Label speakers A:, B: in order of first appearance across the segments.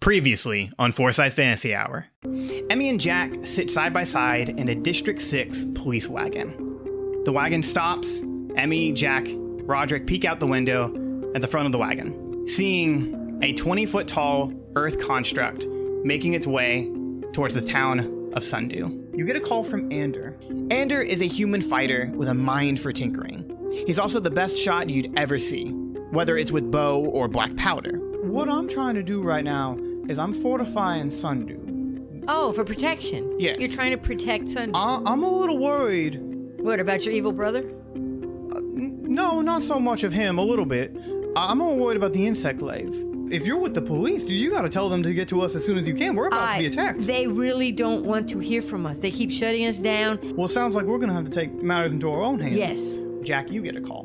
A: Previously on Forsyth Fantasy Hour. Emmi and Jak sit side by side in a District 6 police wagon. The wagon stops. Emmi, Jak, Roderick peek out the window at the front of the wagon, seeing a 20-foot tall earth construct making its way towards the town of Sundew. You get a call from Ander. Ander is a human fighter with a mind for tinkering. He's also the best shot you'd ever see, whether it's with bow or black powder. What I'm trying to do right now is I'm fortifying Sundew.
B: Oh, for protection?
A: Yes.
B: You're trying to protect Sundew?
A: I'm a little worried.
B: What, about your evil brother?
A: No, not so much of him, a little bit. I'm more worried about the Insect Glaive. If you're with the police, you gotta tell them to get to us as soon as you can. We're about to be attacked.
B: They really don't want to hear from us. They keep shutting us down.
A: Well, it sounds like we're gonna have to take matters into our own hands.
B: Yes.
A: Jak, you get a call.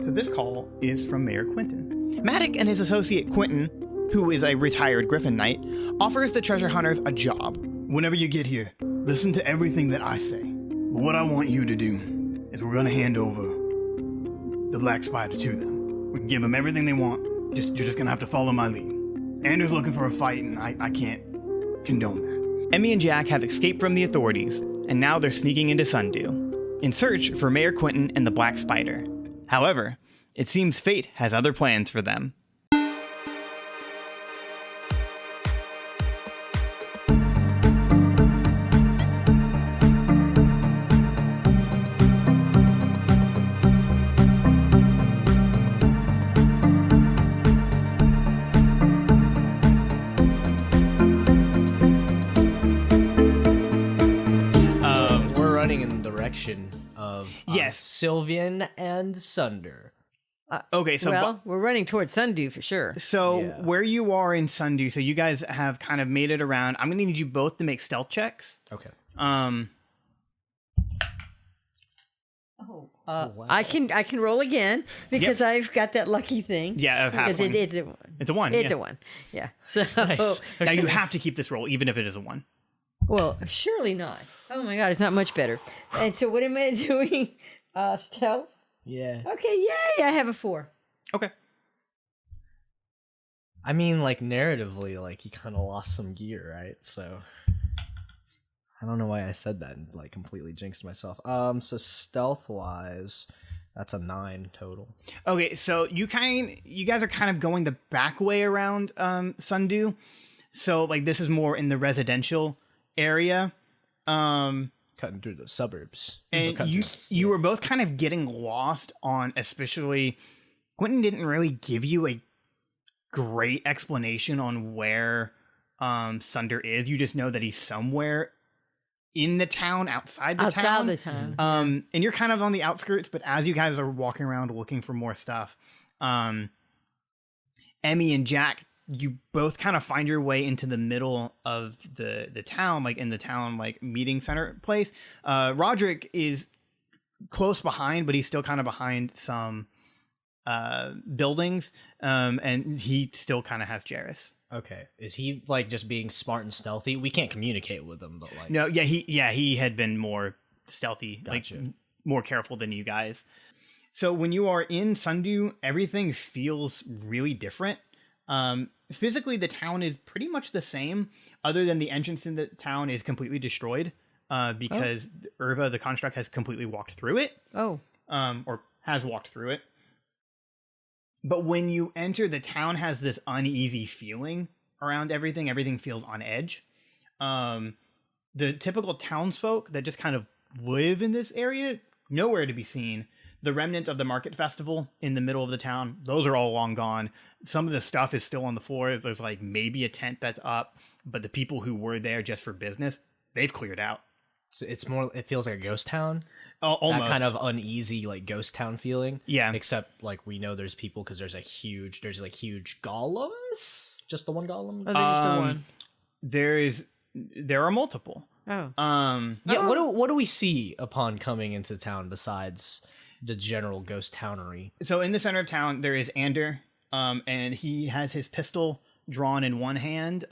A: So this call is from Mayor Quentin. Maddock and his associate Quentin, who is a retired Griffin Knight, offers the treasure hunters a job. Whenever you get here, listen to everything that I say. But what I want you to do is we're gonna hand over the Black Spider to them. We can give them everything they want. You're just gonna have to follow my lead. Ander's looking for a fight, and I can't condone that. Emmi and Jak have escaped from the authorities, and now they're sneaking into Sundew in search for Mayor Quentin and the Black Spider. However, it seems fate has other plans for them.
C: Of
A: yes,
C: Sylvian and Sunder.
A: Okay, so
B: well, we're running towards Sundew for sure.
A: So where you are in Sundew, so you guys have kind of made it around. I'm gonna need you both to make stealth checks.
C: Okay.
B: Wow. I can roll again because I've got that lucky thing.
A: Yeah, of half.
B: It's a one.
A: It's a one.
B: It's a one. Yeah. So
A: nice. Now you have to keep this roll, even if it is a one.
B: Well, surely not. Oh my god, it's not much better. And so what am I doing? Stealth?
C: Yeah.
B: Okay, yay, I have a 4.
A: Okay.
C: I mean, like, narratively, like, he kind of lost some gear, right? So, I don't know why I said that and, like, completely jinxed myself. So stealth-wise, that's a 9 total. Okay, so you guys are kind of going the back way around Sundew. So, like, this is more in the residential area, cutting through the suburbs,
A: and you were both kind of getting lost on, especially Quentin didn't really give you a great explanation on where Sunder is. You just know that he's somewhere in the town, outside the town. And you're kind of on the outskirts, but as you guys are walking around looking for more stuff, Emmi and Jak, you both kind of find your way into the middle of the town, like in the town, like meeting center place. Roderick is close behind, but he's still kind of behind some buildings. And he still kind of has Jairus.
C: Okay. Is he like just being smart and stealthy? We can't communicate with him, but like...
A: No, he had been more stealthy,
C: Gotcha.
A: like more careful than you guys. So when you are in Sundew, everything feels really different. Physically, the town is pretty much the same, other than the entrance in the town is completely destroyed because Irva, the construct, has completely walked through it.
B: Or
A: has walked through it. But when you enter, the town has this uneasy feeling around everything. Everything feels on edge. The typical townsfolk that just kind of live in this area, nowhere to be seen. The remnants of the market festival in the middle of the town, those are all long gone. Some of the stuff is still on the floor. There's like maybe a tent that's up, but the people who were there just for business, they've cleared out.
C: So it feels like a ghost town.
A: Almost.
C: That kind of uneasy, like, ghost town feeling.
A: Yeah.
C: Except, like, we know there's people because there's huge golems. Just the one golem.
B: Oh, just the one.
A: There are multiple.
B: Oh.
C: Yeah. What do we see upon coming into town besides the general ghost townery?
A: So in the center of town, there is Ander, and he has his pistol drawn in one hand.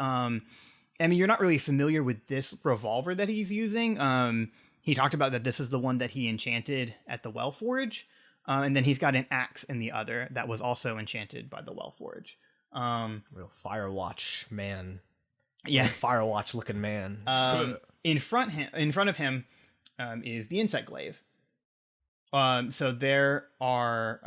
A: I mean, you're not really familiar with this revolver that he's using. He talked about that this is the one that he enchanted at the Wellforge, and then he's got an axe in the other that was also enchanted by the Wellforge.
C: Real Firewatch man.
A: Yeah.
C: Firewatch looking man.
A: In front of him is the Insect Glaive. So there are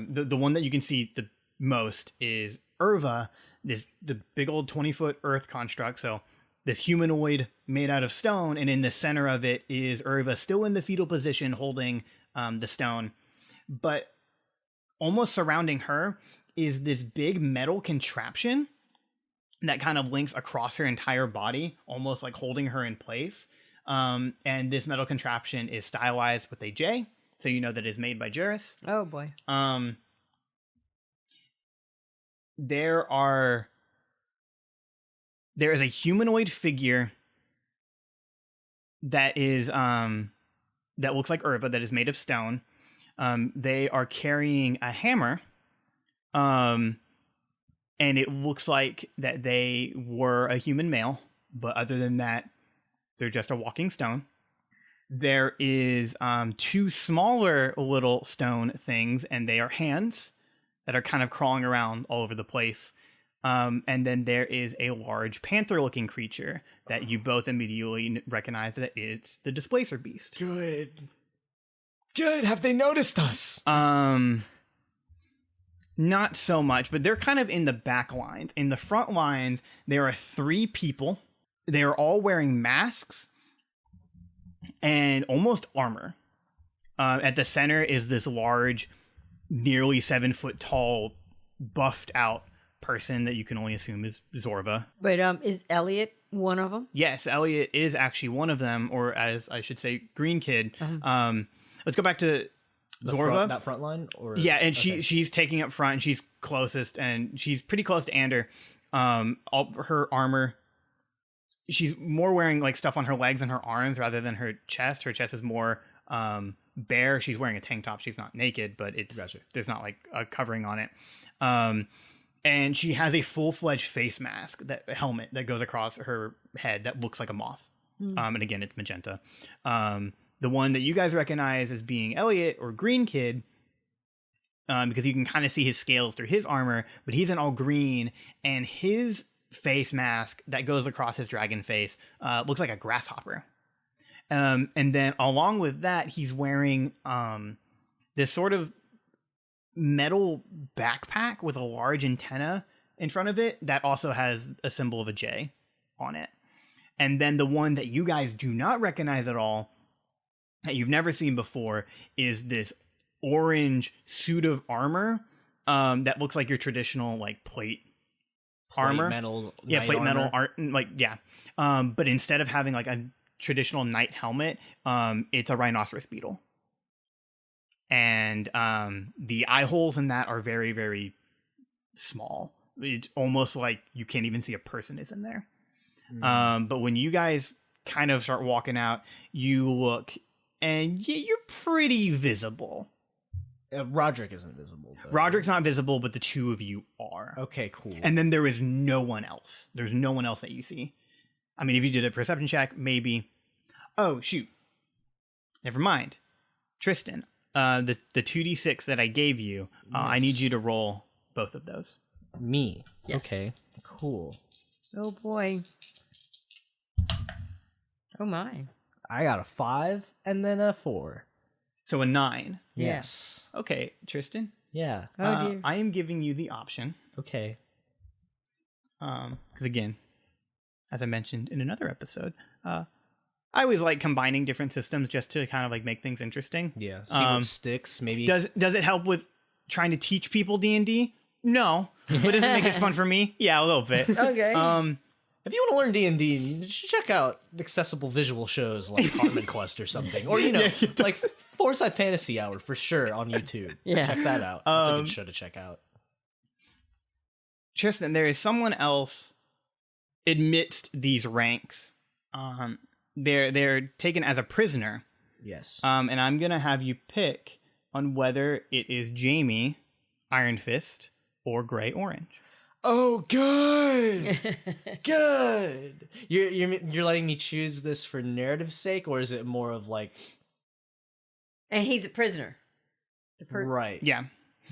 A: the one that you can see the most is Irva, the big old 20-foot earth construct. So this humanoid made out of stone, and in the center of it is Irva, still in the fetal position, holding the stone. But almost surrounding her is this big metal contraption that kind of links across her entire body, almost like holding her in place. And this metal contraption is stylized with a J, so you know that it is made by Juris.
B: Oh boy.
A: There is a humanoid figure that is that looks like Irva, that is made of stone. They are carrying a hammer, and it looks like that they were a human male, but other than that, they're just a walking stone. There is 2 smaller little stone things, and they are hands that are kind of crawling around all over the place. And then there is a large panther-looking creature that you both immediately recognize that it's the Displacer Beast.
C: Good. Have they noticed us?
A: Not so much, but they're kind of in the back lines. In the front lines, there are 3 people. They are all wearing masks and almost armor. At the center is this large, nearly 7 foot tall, buffed out person that you can only assume is Zorva.
B: But is Elliot one of them?
A: Yes, Elliot is actually one of them, or as I should say, Green Kid. Let's go back to Zorva.
C: That front line? Or
A: yeah, and
C: okay.
A: she's taking up front, and she's closest, and she's pretty close to Ander. All her armor, she's more wearing like stuff on her legs and her arms rather than her chest. Her chest is more bare. She's wearing a tank top. She's not naked, but there's not like a covering on it. And she has a full-fledged face mask, that helmet that goes across her head that looks like a moth. And again, it's magenta. The one that you guys recognize as being Elliot or Green Kid, because you can kind of see his scales through his armor, but he's in all green, and his face mask that goes across his dragon face looks like a grasshopper. And then along with that, he's wearing this sort of metal backpack with a large antenna in front of it that also has a symbol of a J on it. And then the one that you guys do not recognize at all, that you've never seen before, is this orange suit of armor that looks like your traditional like plate armor.
C: Metal,
A: plate metal art, but instead of having like a traditional knight helmet, it's a rhinoceros beetle. And the eye holes in that are very, very small. It's almost like you can't even see a person is in there. But when you guys kind of start walking out, you look, and you're pretty visible.
C: Roderick isn't visible, though.
A: Roderick's not visible, but the 2 of you are.
C: Okay, cool.
A: And then there is no one else. There's no one else that you see. I mean, if you did a perception check, maybe. Oh, shoot. Never mind. Tristan. The 2d6 that I gave you, yes. I need you to roll both of those.
C: Me?
A: Yes.
C: Okay, cool.
B: Oh boy. Oh my.
C: I got a 5 and then a 4.
A: So a 9.
C: Yes.
A: Okay, Tristan.
C: Yeah.
B: Oh dear.
A: I am giving you the option.
C: Okay.
A: Because again, as I mentioned in another episode, I always like combining different systems just to kind of like make things interesting.
C: Yeah. See what sticks, maybe.
A: Does it help with trying to teach people D&D? No. But does it make it fun for me? Yeah, a little bit.
B: Okay.
C: If you want to learn D&D, you should check out accessible visual shows like Harmon Quest or something. Or, like Forsyth Fantasy Hour for sure on YouTube.
B: Yeah.
C: Check that out. It's a good show to check out.
A: Tristan, there is someone else amidst these ranks. They're taken as a prisoner.
C: Yes.
A: And I'm going to have you pick on whether it is Jamie, Iron Fist, or Gray Orange.
C: Oh, good. Good. You're letting me choose this for narrative's sake, or is it more of like...
B: And he's a prisoner.
C: Right.
A: Yeah.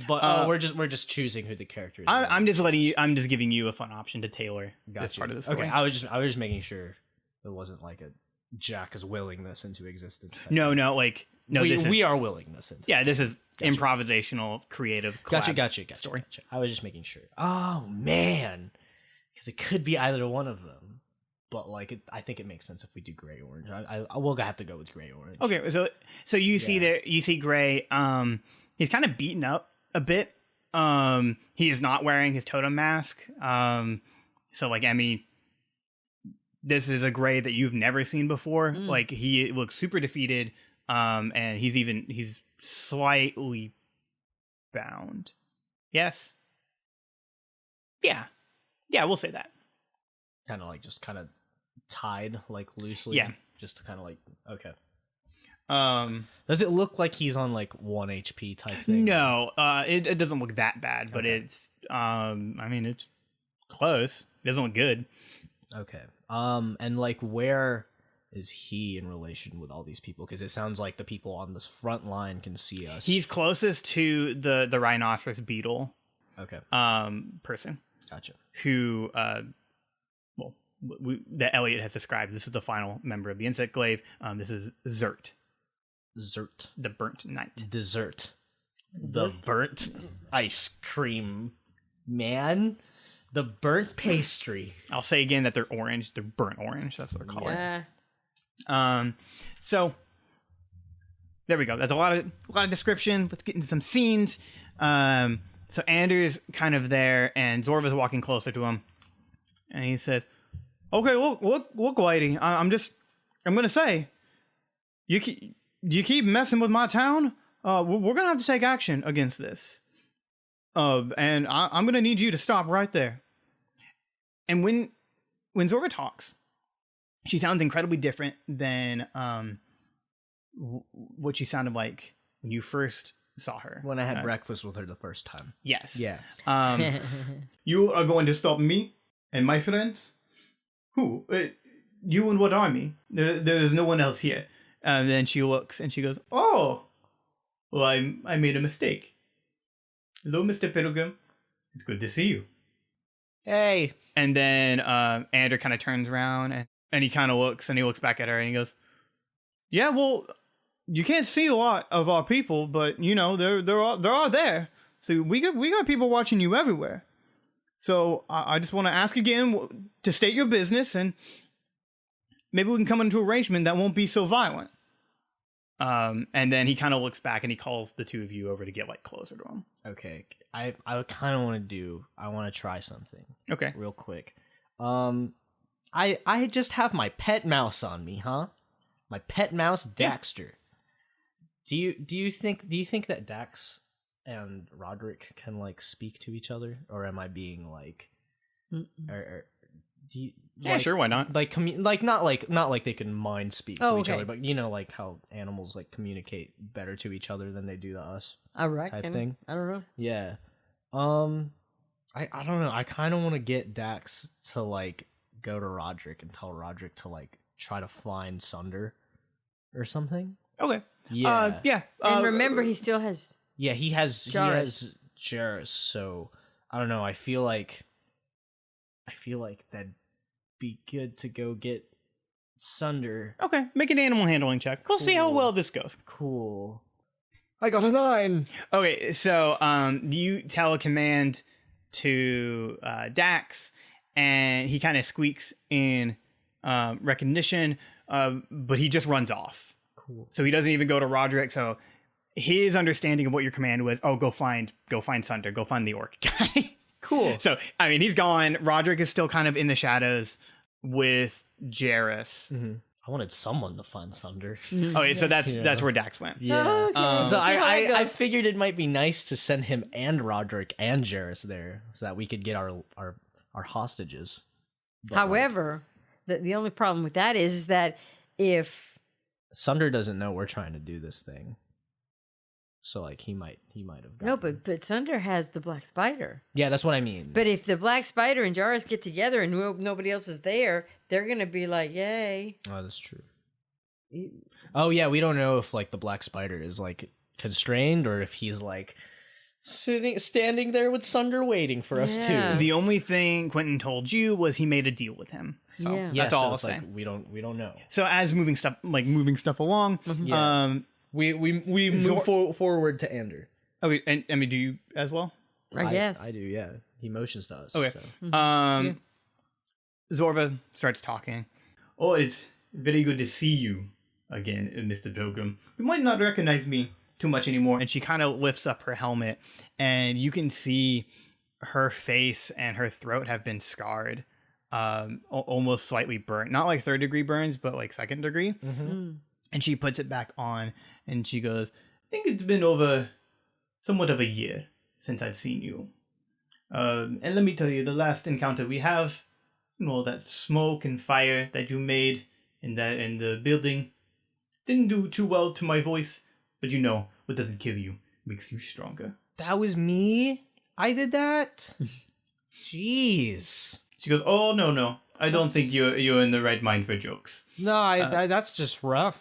C: But we're just choosing who the character is.
A: I'm just giving you a fun option to tailor this part of the story.
C: Okay, I was just making sure it wasn't like a Jak's willingness into existence.
A: No,
C: we are willing this into.
A: Yeah, this is improvisational, creative.
C: Gotcha.
A: Story.
C: I was just making sure. Oh man, because it could be either one of them, but like I think it makes sense if we do gray orange. I will have to go with gray orange.
A: Okay, so you see Gray. He's kind of beaten up a bit. He is not wearing his totem mask. So like Emmy, this is a Gray that you've never seen before. Like he looks super defeated. And he's slightly bound. Yes. Yeah, we'll say that.
C: Kind of tied like loosely.
A: Yeah,
C: just to kind of like okay.
A: Does
C: it look like he's on like 1 HP type thing?
A: No, it doesn't look that bad, but it's I mean it's close. It doesn't look good.
C: Okay. And like where is he in relation with all these people? Because it sounds like the people on this front line can see us.
A: He's closest to the rhinoceros beetle.
C: Okay.
A: Person.
C: Gotcha.
A: Who that Elliot has described. This is the final member of the Insect Glaive. This is Zert.
C: Zert.
A: The burnt knight.
C: Dessert. The burnt ice cream man. The burnt pastry.
A: I'll say again that they're orange. They're burnt orange. That's what they're called.
B: Yeah.
A: So there we go. That's a lot of description. Let's get into some scenes. So Anders kind of there, and Zorva's walking closer to him, and he says, "Okay, look, lady. I'm gonna say, you keep messing with my town. We're gonna have to take action against this. And I'm gonna need you to stop right there." And when Zorva talks, she sounds incredibly different than what she sounded like when you first saw her.
C: When I had breakfast with her the first time.
A: Yes.
C: Yeah.
A: You are going to stop me and my friends? Who? You and what army? There is no one else here. And then she looks and she goes, "Oh, well, I made a mistake. Hello, Mr. Pilgrim. It's good to see you."
C: Hey.
A: And then Ander kind of turns around and he kind of looks and he looks back at her and he goes, "Yeah, well, you can't see a lot of our people, but you know they're all there. So we got people watching you everywhere. So I just want to ask again to state your business, and maybe we can come into an arrangement that won't be so violent." And then he kind of looks back and he calls the two of you over to get like closer to him.
C: Okay, I kind of want to try something.
A: Okay,
C: real quick. I just have my pet mouse on me, huh? My pet mouse Daxter. Yeah. Do you think that Dax and Roderick can like speak to each other, or am I being like, or do you?
A: Yeah,
C: like,
A: sure, why not?
C: Like not like they can mind speak to each
B: okay.
C: other, but you know, like how animals like communicate better to each other than they do to us.
B: All right.
C: Type thing.
B: I don't know.
C: Yeah. I don't know. I kind of want to get Dax to like go to Roderick and tell Roderick to like try to find Sunder or something.
A: Okay.
C: Yeah.
A: Yeah.
B: And remember, he still has.
C: Yeah, he has Jarrus, so I don't know. I feel like that'd be good to go get Sunder.
A: Okay, make an animal handling check. We'll see how well this goes.
C: Cool. I got a 9.
A: Okay, so you tell a command to Dax, and he kind of squeaks in recognition, but he just runs off.
C: Cool.
A: So he doesn't even go to Roderick. So his understanding of what your command was, go find Sunder, go find the orc guy.
C: Cool.
A: So I mean, he's gone. Roderick is still kind of in the shadows with Jarrus.
C: Mm-hmm. I wanted someone to find Sunder.
A: Okay, so that's where Dax went.
C: Yeah.
B: Oh, okay.
C: So
B: We'll see how that
C: I
B: goes.
C: figured it might be nice to send him and Roderick and Jarrus there so that we could get our hostages. But,
B: However, the only problem with that is that if
C: Sunder doesn't know we're trying to do this thing. So like he might have
B: no,
C: gotten...
B: but Sunder has the black spider.
C: Yeah, that's what I mean.
B: But if the black spider and Jarrus get together and nobody else is there, they're gonna be like, "Yay!"
C: Oh, that's true. Oh yeah, we don't know if like the black spider is like constrained or if he's like standing there with Sunder waiting for us
B: Yeah.
C: too.
A: The only thing Quentin told you was he made a deal with him. So
B: Yeah.
A: that's all I'll
C: it's
A: say.
C: like we don't know.
A: So as moving stuff along,
C: Yeah. We move forward to Ander.
A: okay, and I mean, do you as well?
B: I guess.
C: I do. Yeah, he motions to us.
A: Okay.
C: so.
A: Zorva starts talking. Oh, it's very good to see you again, Mr. Pilgrim. You might not recognize me too much anymore. And she kind of lifts up her helmet, and you can see her face and her throat have been scarred, almost slightly burnt. Not like 3rd-degree burns, but like 2nd-degree. And she puts it back on, and she goes, I think it's been over somewhat of a year since I've seen you. And let me tell you, the last encounter we have, that smoke and fire that you made in the building didn't do too well to my voice, but what doesn't kill you makes you stronger.
C: That was me. I did that. Jeez.
A: She goes, oh, no. I don't think you're in the right mind for jokes.
C: No, I that's just rough.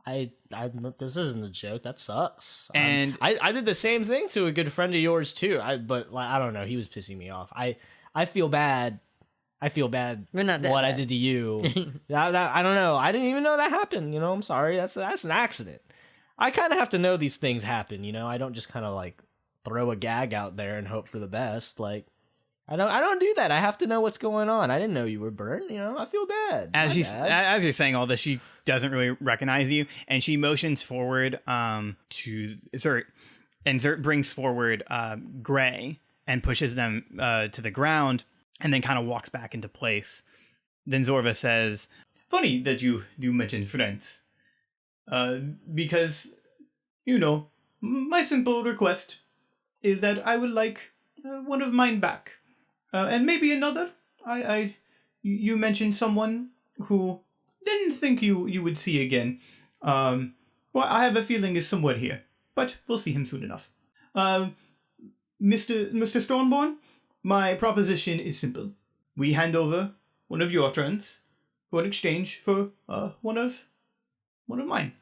C: This isn't a joke. That sucks.
A: And
C: I did the same thing to a good friend of yours too. But I don't know. He was pissing me off. I feel bad. I feel bad.
B: We're not that
C: what
B: bad.
C: I did to you. I don't know. I didn't even know that happened. I'm sorry. That's an accident. I kind of have to know these things happen. I don't just kind of like throw a gag out there and hope for the best. Like I don't do that. I have to know what's going on. I didn't know you were burned. I feel bad.
A: as you're saying all this, she doesn't really recognize you, and she motions forward to Zert, and Zert brings forward Gray and pushes them to the ground, and then kind of walks back into place. Then Zorva says, funny that you mentioned friends, because my simple request is that I would like one of mine back. And maybe another. You mentioned someone who didn't think you would see again. Well, I have a feeling is somewhere here, but we'll see him soon enough. Mr. Stormborn, my proposition is simple. We hand over one of your friends for an exchange for one of mine.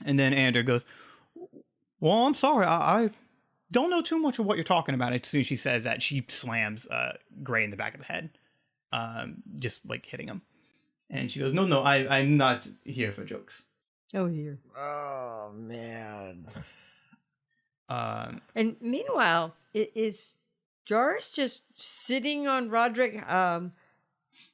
A: And then Ander goes, well, I'm sorry, I don't know too much of what you're talking about. As soon as she says that, she slams Gray in the back of the head, just like hitting him. And she goes, no, I'm not here for jokes.
B: Oh, dear.
C: Oh man.
B: And meanwhile, is Joris just sitting on Roderick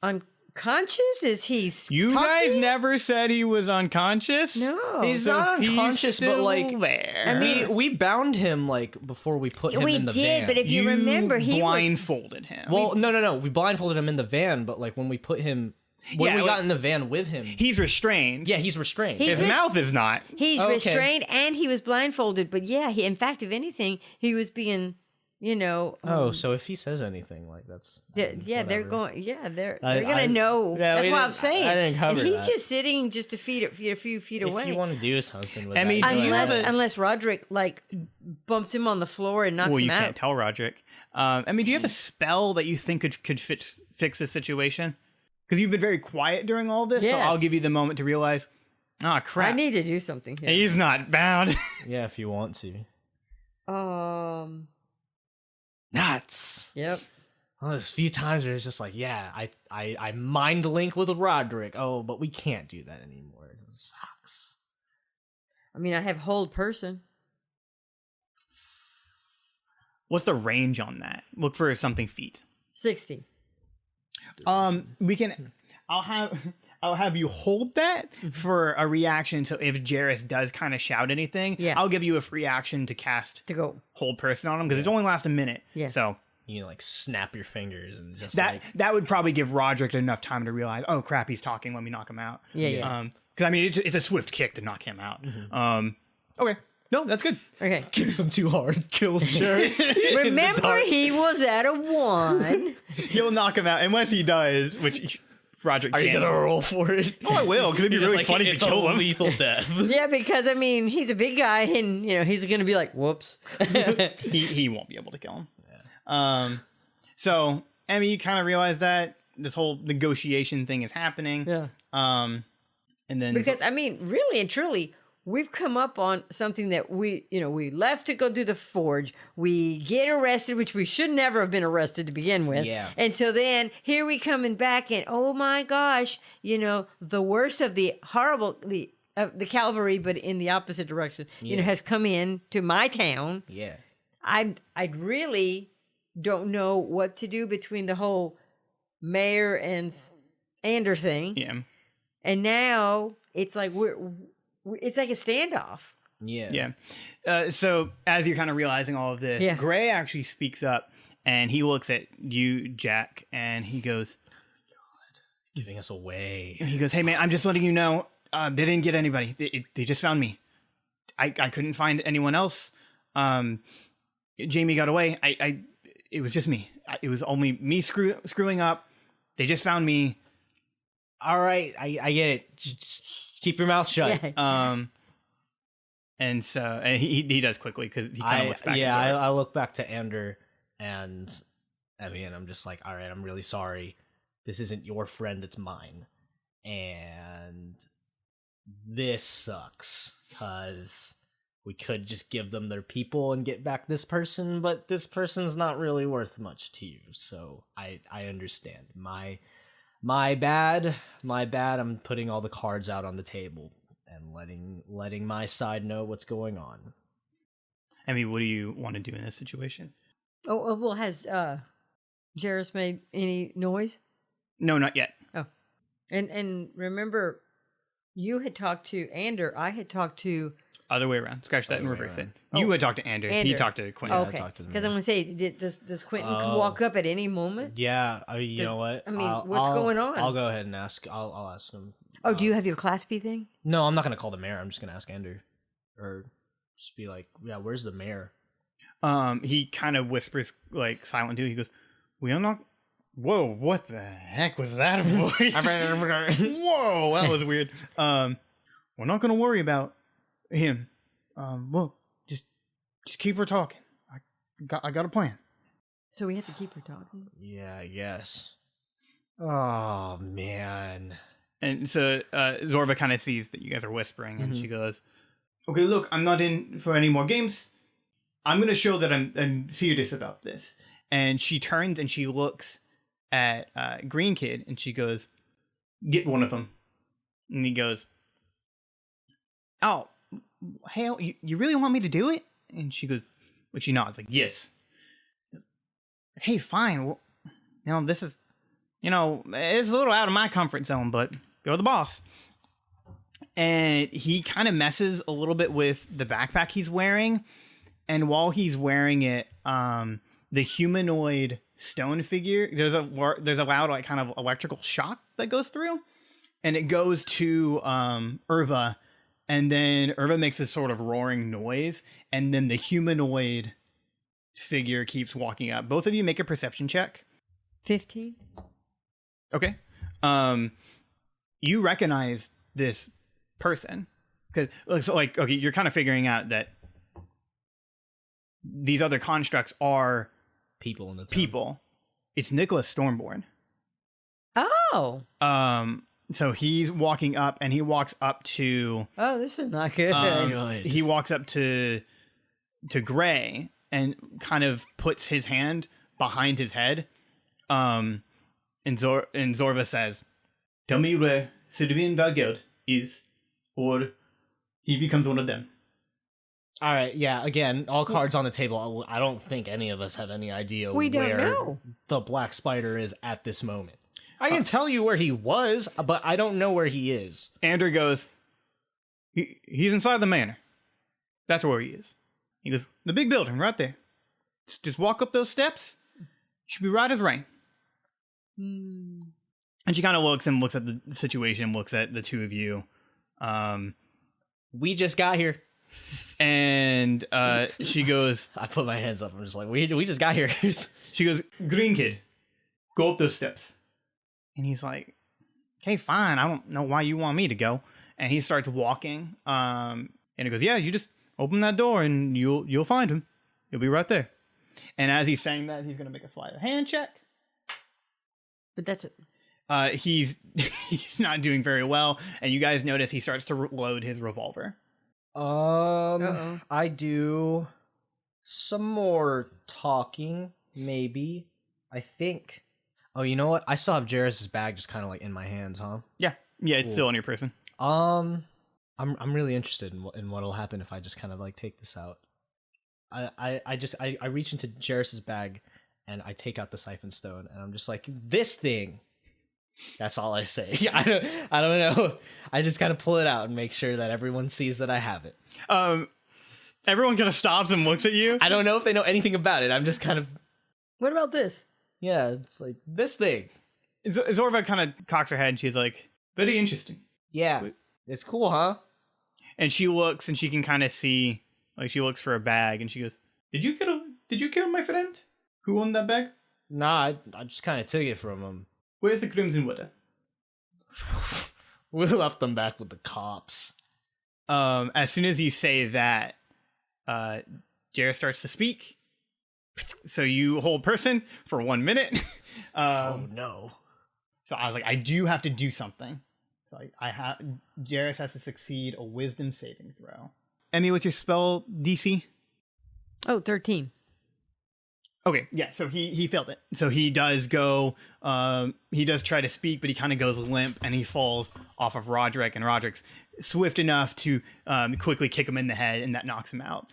B: unconscious? Is he
A: You
B: talking?
A: guys never said he was unconscious?
B: No.
C: He's
A: So
C: not unconscious,
A: he's
C: but
A: still
C: like
A: there.
B: I mean,
C: we bound him like before we put him
B: we
C: in the
B: did,
C: van.
B: but if you remember, he was...
A: blindfolded him.
C: Well, no. We blindfolded him in the van, but like when we put him, when we got in the van with him,
A: he's restrained.
C: yeah, he's restrained.
B: He-
A: His mouth is not.
B: He's
C: Okay.
B: restrained and he was blindfolded, but yeah, in fact, if anything, he was being,
C: Oh, so if he says anything like that's
B: they're
C: whatever.
B: going. Yeah, they're
C: I-
B: gonna
C: I-
B: know.
C: yeah,
B: That's
C: we
B: what I'm
C: didn't-
B: saying.
C: I didn't cover
B: and he's
C: that.
B: just sitting just a few feet
C: If
B: away.
C: you want to do something with
A: Emmi,
C: that,
A: do you have
B: Unless Roderick like bumps him on the floor and knocks
A: Well,
B: him
A: you
B: out.
A: can't tell Roderick. I mean, do you have a spell that you think could fix this situation? Because you've been very quiet during all this, so
B: Yes.
A: I'll give you the moment to realize, crap.
B: I need to do something here.
A: He's not bound.
C: yeah, if you want to. Nuts.
B: Yep.
C: Well, there's a few times where it's just like, yeah, I mind link with Roderick. Oh, but we can't do that anymore. It sucks.
B: I mean, I have hold person.
A: What's the range on that? Look for something feet.
B: 60.
A: We can. I'll have you hold that for a reaction. So if Jarrus does kind of shout anything,
B: Yeah.
A: I'll give you a free action to cast
B: To go.
A: hold person on him because it's only last a minute.
B: Yeah.
A: So
C: You can like snap your fingers and just
A: that
C: like
A: that would probably give Roderick enough time to realize, oh crap, he's talking. Let me knock him out.
B: Yeah.
A: Because I mean, it's a swift kick to knock him out. Okay. No, that's good.
B: Okay.
C: kicks him too hard, kills Jarrus.
B: Remember, he was at a 1.
A: He'll knock him out unless he does, which Roderick
C: Are
A: can't.
C: you gonna roll for it?
A: Oh, I will, because it'd be
C: You're just
A: really
C: like,
A: funny to
C: it's
A: kill
C: a
A: him.
C: lethal death.
B: Yeah, because I mean, he's a big guy, and he's gonna be like, "Whoops."
A: He won't be able to kill him. Yeah. So Emmi, you kind of realize that this whole negotiation thing is happening.
B: Yeah.
A: And then
B: Because I mean, really and truly, we've come up on something that we left to go do the forge. We get arrested, which we should never have been arrested to begin with.
C: Yeah.
B: And so then here we coming back, and oh my gosh, the worst of the horrible, the cavalry, but in the opposite direction, has come in to my town.
C: Yeah.
B: I really don't know what to do between the whole mayor and Ander thing.
A: Yeah.
B: And now it's like it's like a standoff.
C: Yeah.
A: Yeah. So as you're kind of realizing all of this, Gray actually speaks up and he looks at you, Jak, and he goes,
C: Giving us away.
A: He goes, hey man, I'm just letting you know, they didn't get anybody. They just found me. I couldn't find anyone else. Jamie got away. It was just me. It was only me screwing up. They just found me.
C: All right, I get it. Just keep your mouth shut.
B: Yeah.
A: And so he does quickly because he kind of looks back.
C: Yeah, I look back to Ander and Emmi, and I'm just like, all right, I'm really sorry. This isn't your friend, it's mine. And this sucks because we could just give them their people and get back this person, but this person's not really worth much to you. So I understand. My bad. I'm putting all the cards out on the table and letting my side know what's going on.
A: Emmi, what do you want to do in this situation?
B: Oh, well, has Jairus made any noise?
A: No, not yet.
B: Oh. And remember, you had talked to Ander, I had talked to...
A: Other way around. Scratch that and reverse it. You had talked to Ander. He talked to Quentin.
B: Okay. Because I'm going to say, does Quentin walk up at any moment?
C: Yeah. You know what?
B: I mean, what's going on?
C: I'll go ahead and ask. I'll ask him.
B: Oh, do you have your Class B thing?
C: No, I'm not going to call the mayor. I'm just going to ask Ander. Or just be like, yeah, where's the mayor?
A: He kind of whispers, like, silent too. He goes, we are not... Whoa, what the heck was that voice? Whoa, that was weird. We're not going to worry about him. Well, just keep her talking. I got a plan.
B: So we have to keep her talking?
C: Yeah, I guess. Oh, man.
A: And so Zorba kind of sees that you guys are whispering, and she goes, okay, look, I'm not in for any more games. I'm going to show that I'm serious about this. And she turns and she looks at Green Kid, and she goes, get one of them. And he goes, oh, hell, you really want me to do it? And she goes, like, she nods, like, yes. Hey, fine. Well, this is, it's a little out of my comfort zone, but you're the boss. And he kind of messes a little bit with the backpack he's wearing. And while he's wearing it, the humanoid stone figure, there's a loud, like, kind of electrical shock that goes through. And it goes to Irva. And then Irva makes this sort of roaring noise. And then the humanoid figure keeps walking up. Both of you make a perception check.
B: 15.
A: Okay. You recognize this person. Because it looks like, okay, you're kind of figuring out that these other constructs are
C: people in the town.
A: People. It's Nicholas Stormborn.
B: Oh.
A: So he's walking up, and he walks up to...
B: Oh, this is not good.
A: He walks up to Gray and kind of puts his hand behind his head. And Zorva says, tell me where Sylvain Valgeld is, or he becomes one of them.
C: All right, yeah, again, all cards on the table. I don't think any of us have any idea where the Black Spider is at this moment. I can tell you where he was, but I don't know where he is.
A: Ander goes, he's inside the manor. That's where he is. He goes, the big building right there. Just walk up those steps. Should be right as rain. And she kind of looks at the situation, looks at the two of you.
C: We just got here.
A: And she goes...
C: I put my hands up. I'm just like, we just got here.
A: She goes, Green Kid, go up those steps. And he's like, okay, fine. I don't know why you want me to go. And he starts walking. And he goes, yeah, you just open that door and you'll find him. He'll be right there. And as he's saying that, he's going to make a sleight of hand check.
B: But that's it.
A: He's not doing very well. And you guys notice he starts to load his revolver.
B: Uh-oh.
C: I do some more talking, maybe. I think. Oh, you know what? I still have Jairus's bag just kind of like in my hands, huh?
A: Yeah, it's
C: Cool.
A: still on your person.
C: I'm really interested in what'll happen if I just kind of like take this out. I reach into Jairus's bag and I take out the siphon stone and I'm just like, this thing. That's all I say. I don't know. I just kind of pull it out and make sure that everyone sees that I have it.
A: Everyone kind of stops and looks at you.
C: I don't know if they know anything about it. I'm just kind of,
B: What about this?
C: yeah, it's like this thing.
A: Zorva kind of cocks her head and she's like, very interesting.
C: Yeah, it's cool, huh?
A: And she looks and she can kind of see, like she looks for a bag and she goes, Did you kill my friend? Who owned that bag?
C: Nah, I just kind of took it from him.
A: Where's the crimson water?
C: We left them back with the cops.
A: As soon as you say that, Jared starts to speak. So you hold person for 1 minute.
C: Oh no.
A: So I was like, I do have to do something. So Jairus has to succeed a wisdom saving throw. Emmy, what's your spell DC?
B: Oh, 13.
A: Okay, yeah, so he failed it. So he does go, he does try to speak, but he kind of goes limp and he falls off of Roderick, and Roderick's swift enough to quickly kick him in the head, and that knocks him out.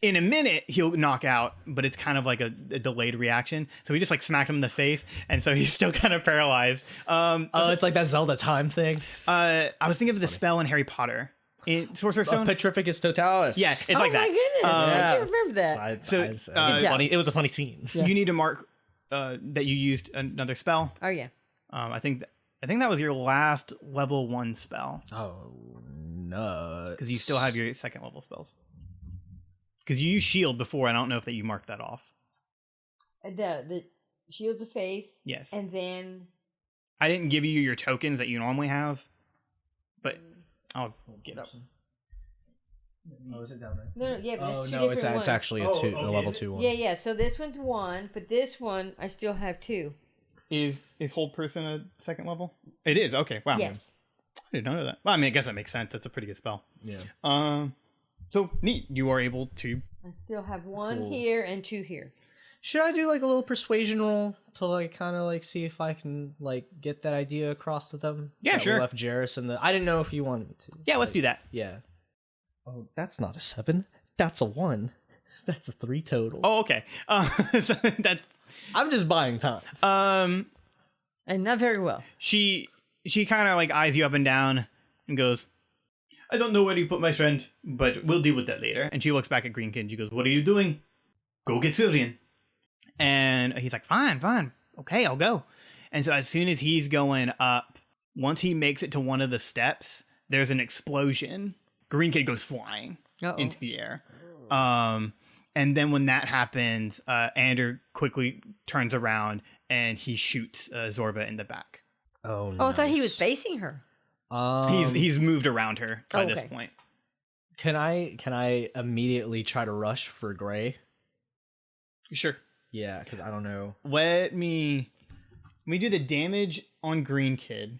A: In a minute, he'll knock out, but it's kind of like a delayed reaction. So he just like smacked him in the face, and so he's still kind of paralyzed.
C: It's like that Zelda time thing.
A: I was thinking of the spell in Harry Potter. In Sorcerer's Stone?
C: Petrificus Totalis.
A: Yeah, it's
B: Oh
A: like that.
B: my goodness. I
C: Yeah.
B: don't remember that.
C: It was a funny scene.
B: Yeah.
A: You need to mark that you used another spell.
B: Oh, yeah.
A: I think that was your last level 1 spell,
C: Oh, no.
A: because you still have your second level spells. Because you used shield before. I don't know if that you marked that off.
B: The Shields of Faith.
A: Yes.
B: And then...
A: I didn't give you your tokens that you normally have, but I'll get up.
C: Oh, is it down there?
B: No, yeah, but
C: Oh
B: that's two
C: no,
B: different ones.
C: it's actually a level 2 one.
B: Yeah, so this one's 1, but this one I still have 2.
A: Is hold person a second level? It is. Okay. Wow.
B: Yes.
A: I didn't know that. Well, I mean, I guess that makes sense. That's a pretty good spell.
C: Yeah.
A: So neat. You are able to.
B: I still have 1
C: Cool.
B: here and 2 here.
C: Should I do like a little persuasion roll to like kind of like see if I can like get that idea across to them?
A: Yeah,
C: that
A: sure.
C: We left Jairus in the. I didn't know if you wanted me to.
A: Yeah, let's do that.
C: Yeah. Oh, that's not a 7. That's a 1. That's a 3 total.
A: Oh, okay. So that's.
C: I'm just buying time.
B: And not very well.
A: She kind of like eyes you up and down and goes, I don't know where you put my friend, but we'll deal with that later. And she looks back at Green Kid and she goes, what are you doing? Go get Sylvian. And he's like, fine. Okay, I'll go. And so as soon as he's going up, once he makes it to one of the steps, there's an explosion. Green Kid goes flying into the air. And then when that happens, Ander quickly turns around and he shoots Zorva in the back.
C: Oh,
B: Oh, I thought he was facing her.
A: He's moved around her by this
B: Okay.
A: point.
C: Can I immediately try to rush for Gray?
A: Sure.
C: Yeah, because I don't know.
A: Let me do the damage on Green Kid.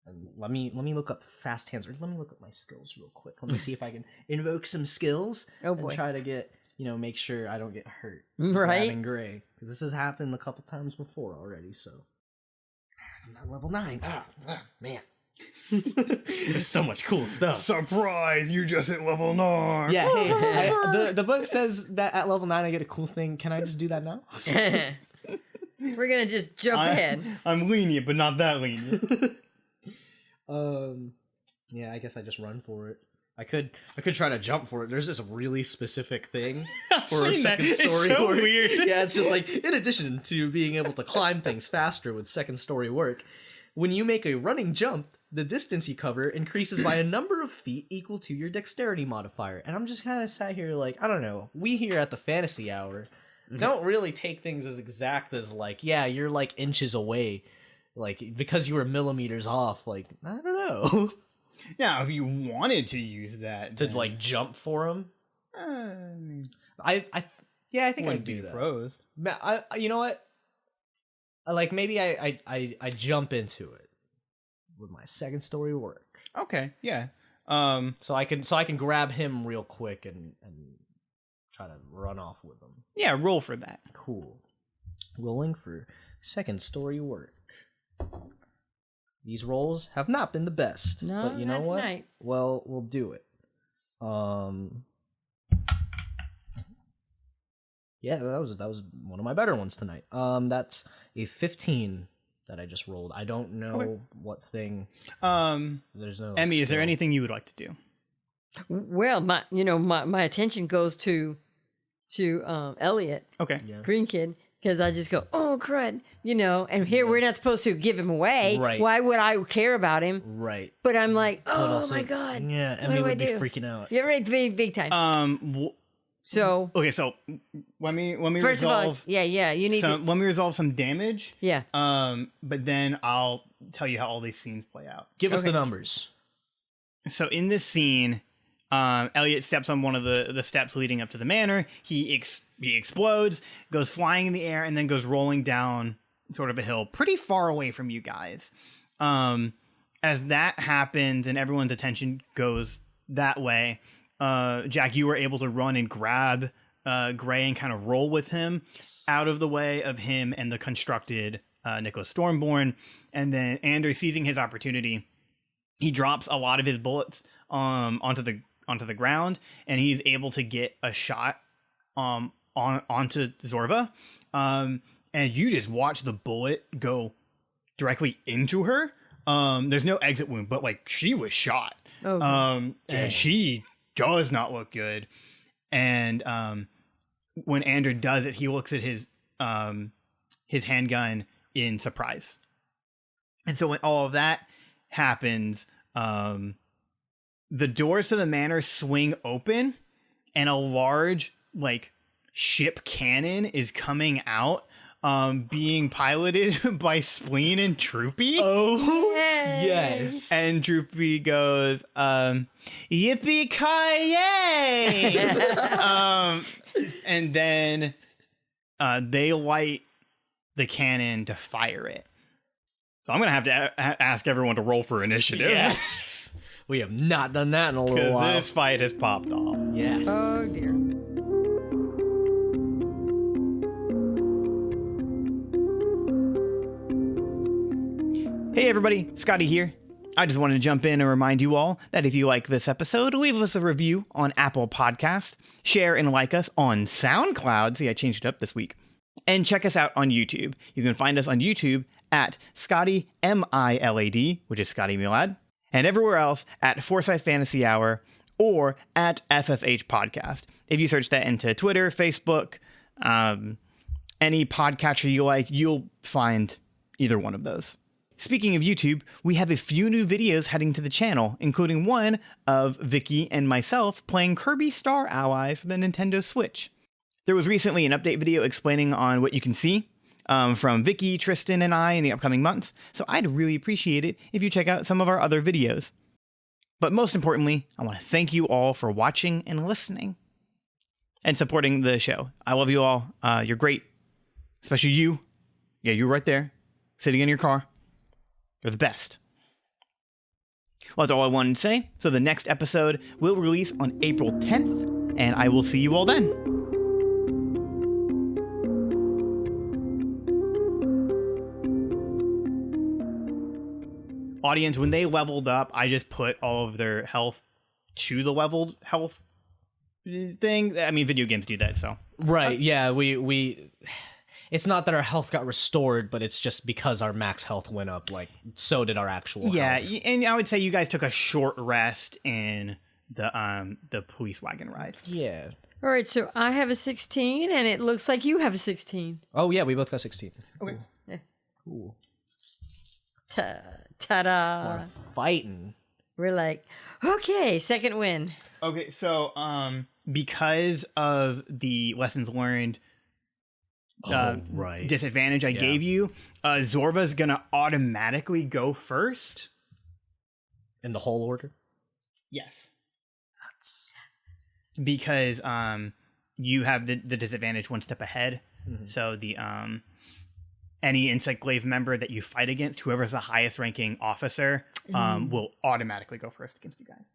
C: And let me look up fast hands. Or let me look up my skills real quick. Let me see if I can invoke some skills.
B: Oh,
C: and
B: boy.
C: try to get make sure I don't get hurt.
B: Right.
C: Grabbing Gray, because this has happened a couple times before already. So I'm at level 9. Man. There's so much cool stuff.
A: Surprise! You just hit level 9.
C: Yeah, hey, the book says that at level 9 I get a cool thing. Can I just do that now?
B: We're going to just jump ahead.
A: I'm lenient, but not that lenient.
C: Yeah, I guess I just run for it. I could try to jump for it. There's this really specific thing for a second story
A: It's so
C: work.
A: weird.
C: Yeah, it's just like, in addition to being able to climb things faster with second story work, when you make a running jump, the distance you cover increases by a number of feet equal to your dexterity modifier. And I'm just kind of sat here like, I don't know. We here at the Fantasy Hour don't really take things as exact as like, yeah, you're like inches away. Like, because you were millimeters off. Like, I don't know.
A: Now, if you wanted to use that
C: To
A: then,
C: like jump for him.
A: I
C: I think
A: wouldn't
C: I'd
A: be
C: do that.
A: pros.
C: You know what? Like maybe I jump into it with my second story work.
A: Okay, yeah.
C: So I can grab him real quick and try to run off with him.
A: Yeah, roll for that.
C: Cool. Rolling for second story work. These rolls have not been the best,
B: No,
C: but you know
B: not
C: what?
B: tonight.
C: Well, we'll do it. Yeah, that was one of my better ones tonight. That's a 15 that I just rolled. I don't know what thing. There's no.
A: Emmy, is there
C: skill.
A: anything you would like to do?
B: Well, my attention goes to Elliot,
A: Okay.
C: Yeah.
B: Green Kid, because I just go, oh crud, and here we're not supposed to give him away.
C: Right.
B: Why would I care about him?
C: Right.
B: But I'm like,
C: But
B: oh
C: also,
B: my god,
C: Yeah,
B: what
C: Emmy
B: do I
C: would be
B: do?
C: freaking out.
B: Yeah, right, big time. So
A: Okay, so let me
B: first of all,
A: resolve
B: yeah, you need to,
A: let me resolve some damage.
B: yeah.
A: But then I'll tell you how all these scenes play out.
C: Give us
B: Okay.
C: the numbers.
A: So in this scene, Elliot steps on one of the steps leading up to the manor. He explodes, goes flying in the air, and then goes rolling down sort of a hill pretty far away from you guys. As that happens and everyone's attention goes that way, Jak, you were able to run and grab Gray and kind of roll with him out of the way of him and the constructed Nicholas Stormborn. And then Andrew, seizing his opportunity, he drops a lot of his bullets onto the ground, and he's able to get a shot onto Zorva. And you just watch the bullet go directly into her. There's no exit wound, but like she was shot.
B: Oh,
A: And she does not look good. And when Andrew does it, he looks at his handgun in surprise. And so when all of that happens, the doors to the manor swing open, and a large like ship cannon is coming out, being piloted by Spleen and Troopy.
C: Oh,
B: Yay.
C: yes.
A: And Droopy goes, yippee-ki-yay! And then they light the cannon to fire it. So I'm going to have to ask everyone to roll for initiative.
C: Yes. We have not done that in a little
A: Because
C: while.
A: this fight has popped off.
C: Yes.
B: Oh dear.
A: Hey everybody, Scotty here. I just wanted to jump in and remind you all that if you like this episode, leave us a review on Apple Podcast, share and like us on SoundCloud. See, I changed it up this week. And check us out on YouTube. You can find us on YouTube at Scotty Milad, which is Scotty Milad, and everywhere else at Forsyth Fantasy Hour or at FFH Podcast. If you search that into Twitter, Facebook, any podcatcher you like, you'll find either one of those. Speaking of YouTube, we have a few new videos heading to the channel, including one of Vicky and myself playing Kirby Star Allies for the Nintendo Switch. There was recently an update video explaining on what you can see from Vicky, Tristan, and I in the upcoming months, so I'd really appreciate it if you check out some of our other videos. But most importantly, I want to thank you all for watching and listening and supporting the show. I love you all. You're great. Especially you. Yeah, you right there, sitting in your car. You're the best. Well, that's all I wanted to say. So the next episode will release on April 10th, and I will see you all then. Audience, when they leveled up, I just put all of their health to the leveled health thing. I mean, video games do that, so.
C: Right, yeah, we it's not that our health got restored, but it's just because our max health went up, like, so did our actual
A: Yeah,
C: health.
A: and I would say you guys took a short rest in the police wagon ride.
C: Yeah.
B: All right, so I have a 16, and it looks like you have a 16.
C: Oh, yeah, we both got 16.
A: Okay.
B: Yeah.
C: Cool.
B: Ta-da.
C: We're fighting.
B: We're like, okay, second win.
A: Okay, so because of the lessons learned
C: right.
A: disadvantage I gave you, Zorva's gonna automatically go first.
C: In the whole order?
A: Yes. Because you have the disadvantage one step ahead.
C: Mhm.
A: So the any Insect Glaive member that you fight against, whoever's the highest ranking officer, will automatically go first against you guys.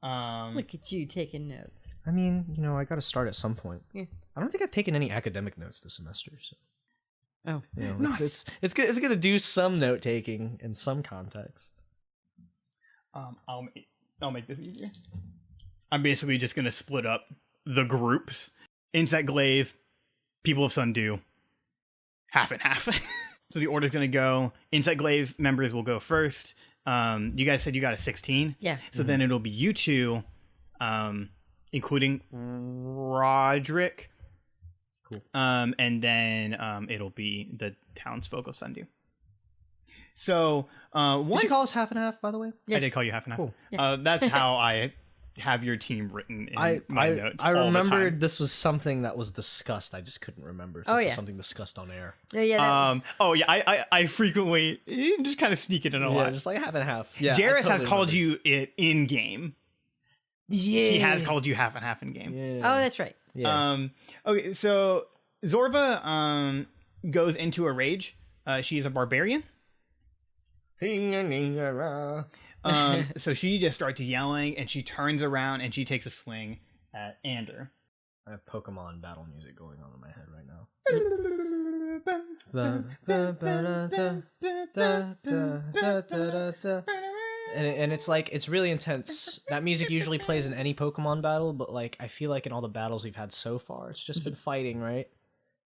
B: Look at you taking notes.
C: I mean, I got to start at some point.
B: Yeah.
C: I don't think I've taken any academic notes this semester, so
B: Oh,
C: it's gonna do some note taking in some context.
A: I'll make this easier. I'm basically just gonna split up the groups. Insect Glaive, people of Sundew, half and half. So the order's gonna go. Insect Glaive members will go first. You guys said you got a 16.
B: yeah.
A: So then it'll be you two, including Roderick.
C: Cool.
A: And then it'll be the townsfolk of Sundew. So once
C: Did you call us half and half, by the way?
A: I did call you half and half.
C: Cool.
A: That's how I have your team written in my notes.
C: I
A: all the
C: remembered
A: time.
C: this was something that was discussed. I just couldn't remember if this was something discussed on air.
B: Yeah.
A: I frequently just kind of sneak it in a
C: Yeah,
A: lot.
C: just like half and half. Yeah,
A: Jarrus has called you it in game.
C: Yeah.
A: He has called you half and half in game.
C: Yeah.
B: Oh, that's right.
C: Yeah.
A: Okay, so Zorva goes into a rage. She is a barbarian. So she just starts yelling and she turns around and she takes a swing at Ander.
C: I have Pokemon battle music going on in my head right now. And it's like, it's really intense. That music usually plays in any Pokemon battle, but like I feel like in all the battles we've had so far, it's just been fighting, right?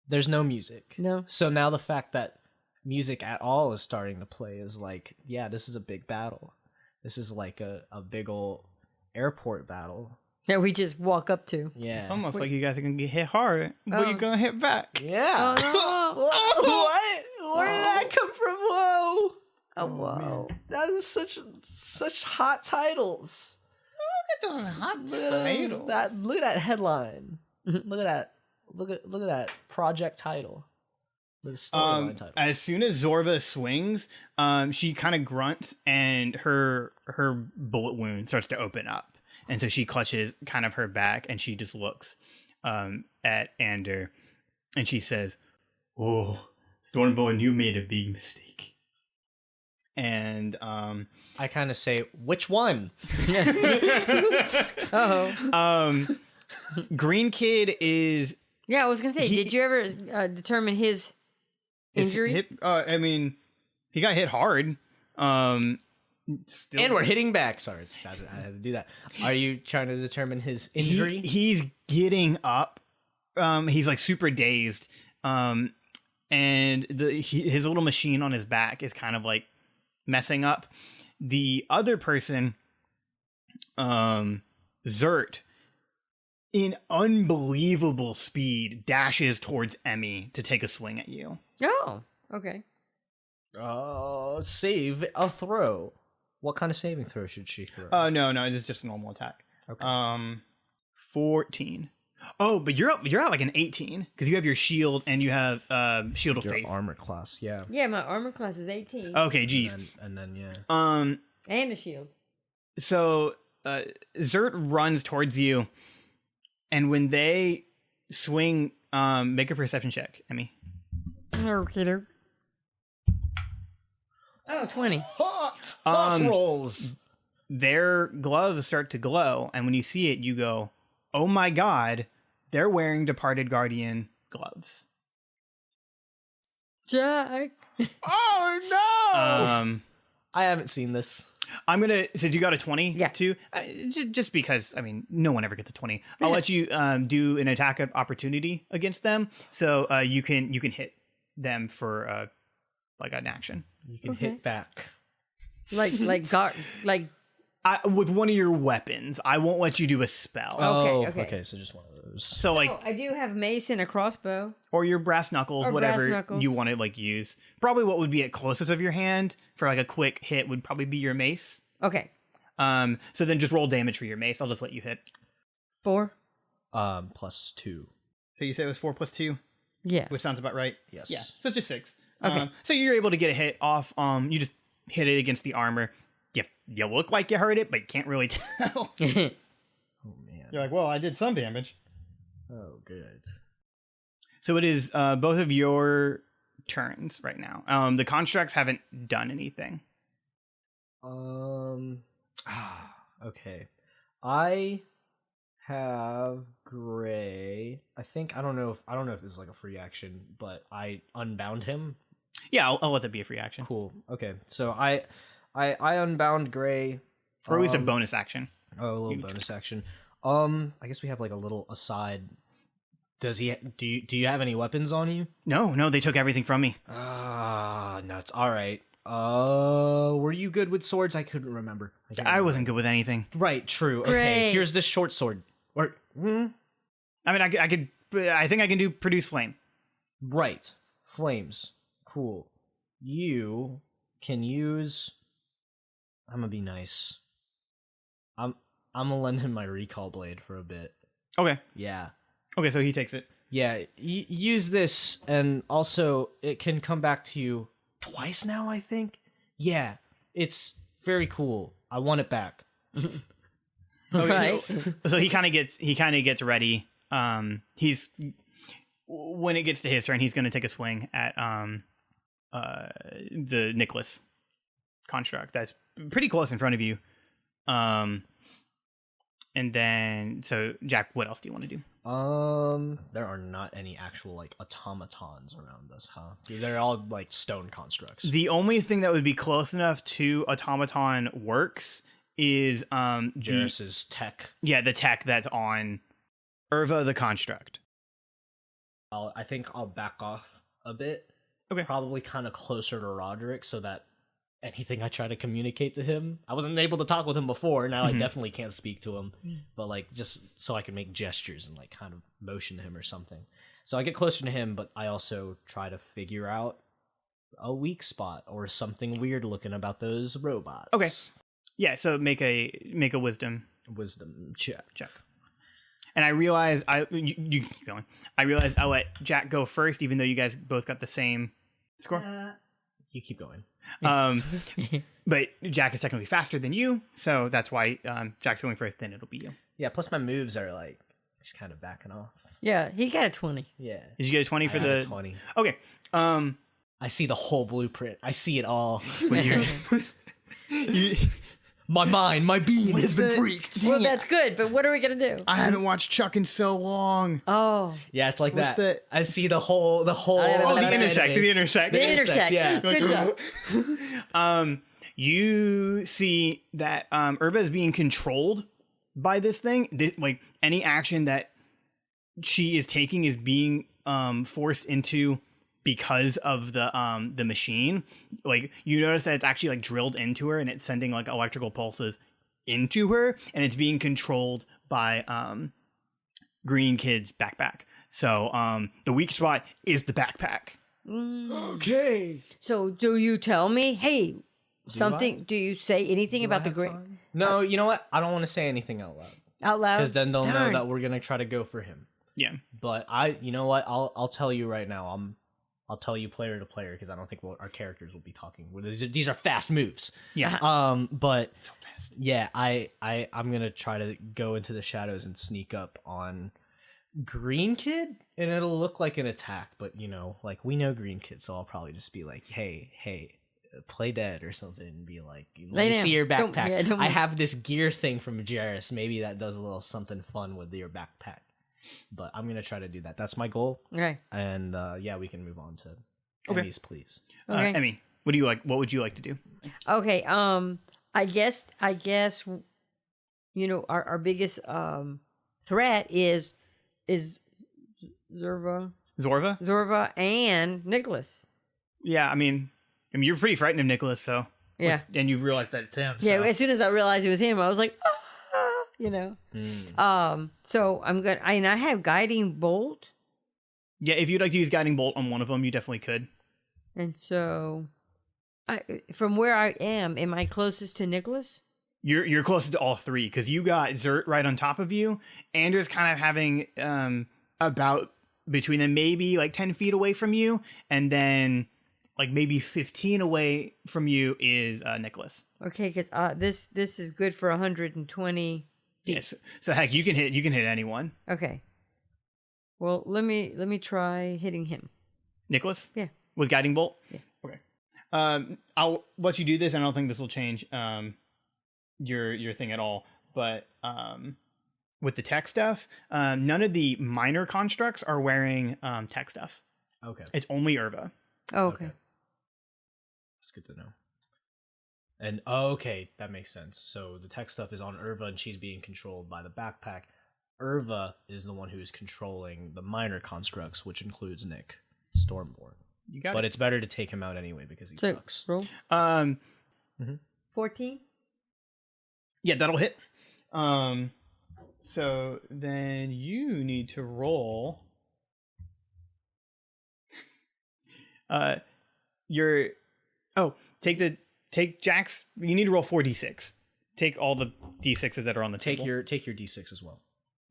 C: There's no music.
B: No.
C: So now the fact that music at all is starting to play is like, yeah, this is a big battle. This is like a big old airport battle.
B: That we just walk up to.
C: Yeah.
A: It's almost like you guys are gonna get hit hard, but you're gonna hit back.
C: Yeah.
B: Oh, no.
C: What? Where did that come from? Whoa.
B: Oh, whoa.
C: That is such hot titles. Look at that headline. Look at that project title. The storyline title.
A: As soon as Zorva swings, she kind of grunts and her bullet wound starts to open up. And so she clutches kind of her back and she just looks at Ander and she says, "Oh, Stormborn, you made a big mistake." And
C: I kind of say, which one?
B: Oh.
A: Green Kid is...
B: Yeah, I was going to say, did you ever determine his injury?
A: I mean, he got hit hard. Still,
C: And we're hitting back. Sorry, I had to do that. Are you trying to determine his injury?
A: He's getting up. He's like super dazed. And his little machine on his back is kind of like messing up. The other person, Zert, in unbelievable speed, dashes towards Emmi to take a swing at you.
B: Oh, okay.
C: Save a throw. What kind of saving throw should she throw?
A: No, it's just a normal attack.
C: Okay.
A: 14. Oh, but you're at like an 18 because you have your shield and you have Shield of
C: Your
A: Faith.
C: armor class, yeah.
B: Yeah, my armor class is 18.
A: Okay, geez.
C: And then yeah.
B: And a shield.
A: So Zert runs towards you, and when they swing, make a perception check, Emmi.
B: Okay. Oh, 20.
C: Hot rolls.
A: Their gloves start to glow, and when you see it, you go, "Oh my god, they're wearing Departed Guardian gloves."
B: Jak.
C: Oh no!
A: I
C: haven't seen this.
A: I'm gonna. So you got a 20?
B: Yeah.
A: Too. Just because I mean, no one ever gets a 20. I'll let you do an attack of opportunity against them, so you can hit them for like an action.
C: You can hit back.
B: Like
A: With one of your weapons. I won't let you do a spell.
B: Okay.
C: So just one of those.
A: So like,
B: I do have mace and a crossbow.
A: or your brass knuckles,
B: Or
A: whatever
B: brass knuckles.
A: you want to like use. Probably what would be at closest of your hand for like a quick hit would probably be your mace.
B: Okay.
A: So then just roll damage for your mace. I'll just let you hit.
B: 4.
C: +2.
A: So you say it was 4 + 2,
B: Yeah.
A: which sounds about right.
C: Yes.
A: Yeah. So it's just 6.
B: Okay.
A: So you're able to get a hit off. You just hit it against the armor. You look like you hurt it, but you can't really tell.
C: Oh man.
A: You're like, well, I did some damage.
C: Oh good.
A: So it is both of your turns right now. The constructs haven't done anything.
C: Okay. I have gray. I don't know if this is like a free action, but I unbound him.
A: Yeah, I'll let that be a free action.
C: Cool. Okay. So I unbound gray.
A: For at least a bonus action.
C: Oh, a little bonus action. I guess we have like a little aside. Do you have any weapons on you?
A: No, they took everything from me.
C: Ah, nuts. All right. Were you good with swords? I couldn't remember.
A: I wasn't good with anything.
C: Right, true. Okay,
B: Great.
C: here's this short sword. Or,
A: I mean, I think I can do produce flame.
C: right. Flames. Cool. You can use... I'm gonna be nice. I'm gonna lend him my recall blade for a bit.
A: Okay.
C: Yeah.
A: Okay, so he takes it.
C: Yeah, use this, and also it can come back to you twice now, I think. Yeah, it's very cool. I want it back.
A: Okay,
B: Right.
A: So he kind of gets ready. He's when it gets to his turn, he's going to take a swing at the Nicholas construct that's pretty close in front of you. And then, so Jak, what else do you want to do?
C: There are not any actual like automatons around us, huh? They're all like stone constructs.
A: The only thing that would be close enough to automaton works is
C: Jarrus's tech.
A: the tech that's on Irva the construct.
C: I think I'll back off a bit.
A: Okay.
C: Probably kind of closer to Roderick so that anything I try to communicate to him, I wasn't able to talk with him before. Now I definitely can't speak to him, but like just so I can make gestures and like kind of motion to him or something. So I get closer to him, but I also try to figure out a weak spot or something weird looking about those robots.
A: Okay. Yeah, so make a wisdom
C: check.
A: And I realize you keep going. I realize I'll let Jak go first, even though you guys both got the same score.
C: You keep going.
A: But Jak is technically faster than you, so that's why Jak's going first. Then it'll be you.
C: Yeah. Plus my moves are like just kind of backing off.
B: Yeah, he got a 20.
C: Yeah.
A: Did you get a 20 for
C: I got a
A: the
C: 20?
A: Okay.
C: I see the whole blueprint. I see it all.
A: You,
C: My mind, my being has been
A: the-
C: freaked.
B: Well, that's good, but what are we going to do?
A: I haven't watched Chuck in so long.
B: Oh.
C: Yeah, it's like
A: What's
C: that.
A: the-
C: I see the whole.
A: Oh, the intersect. The intersect.
B: The intersect.
C: Yeah.
B: Good job.
A: You see that Irva is being controlled by this thing. Like any action that she is taking is being forced into because of the machine. Like you notice that it's actually like drilled into her and it's sending like electrical pulses into her, and it's being controlled by Green Kid's backpack. So the weak spot is the backpack.
C: Okay.
B: So do you tell me, hey, something? Do you say anything about the green
C: No, you know what? I don't want to say anything out loud
B: out loud?
C: because then they'll know
B: Darn.
C: that we're gonna try to go for him.
A: Yeah.
C: But you know what? I'll tell you right now. I'll tell you player to player because I don't think our characters will be talking. These are fast moves.
A: Yeah.
C: But
A: So fast.
C: yeah, I'm gonna try to go into the shadows and sneak up on Green Kid, and it'll look like an attack. But you know, like we know Green Kid, so I'll probably just be like, hey, play dead or something, and be like, let me see your
B: Don't-
C: backpack.
B: yeah, don't-
C: I have this gear thing from Jarrus. Maybe that does a little something fun with your backpack. But I'm gonna try to do that. That's my goal.
B: Okay.
C: And yeah, we can move on to
A: Okay.
C: Emmy's, please.
B: Okay.
A: Emmi, what do you like? What would you like to do?
B: Okay. I guess. You know, our biggest threat is Zorva, and Nicholas.
A: Yeah, I mean you're pretty frightened of Nicholas, so
B: Yeah.
A: and you realize that it's him.
B: Yeah.
A: so.
B: As soon as I realized it was him, I was like, ah, you know. So I'm good. I have guiding bolt,
A: Yeah, if you'd like to use guiding bolt on one of them, you definitely could.
B: and so, from where I am I closest to Nicholas?
A: You're closest to all three because you got Zert right on top of you. Andrew's kind of having about between them, maybe like 10 feet away from you, and then like maybe 15 away from you is Nicholas.
B: Okay, because this is good for 120 feet.
A: Yes. So heck, you can hit anyone.
B: Okay. Well, let me try hitting him.
A: Nicholas?
B: Yeah.
A: With guiding bolt?
B: Yeah.
A: Okay. I'll let you do this, and I don't think this will change your thing at all. but with the tech stuff, none of the minor constructs are wearing tech stuff.
C: Okay.
A: It's only Irva.
B: Oh, okay.
C: That's good to know. And okay, that makes sense. So the tech stuff is on Irva, and she's being controlled by the backpack. Irva is the one who's controlling the minor constructs, which includes Nick Stormborn.
A: You got
C: But
A: it.
C: it's better to take him out anyway because he
B: So,
C: sucks.
B: roll. 14.
A: Yeah, that'll hit. So then you need to roll. Take Jack's. You need to roll 4d6. Take all the d6s that are on the
C: Take
A: table.
C: your d6 as well.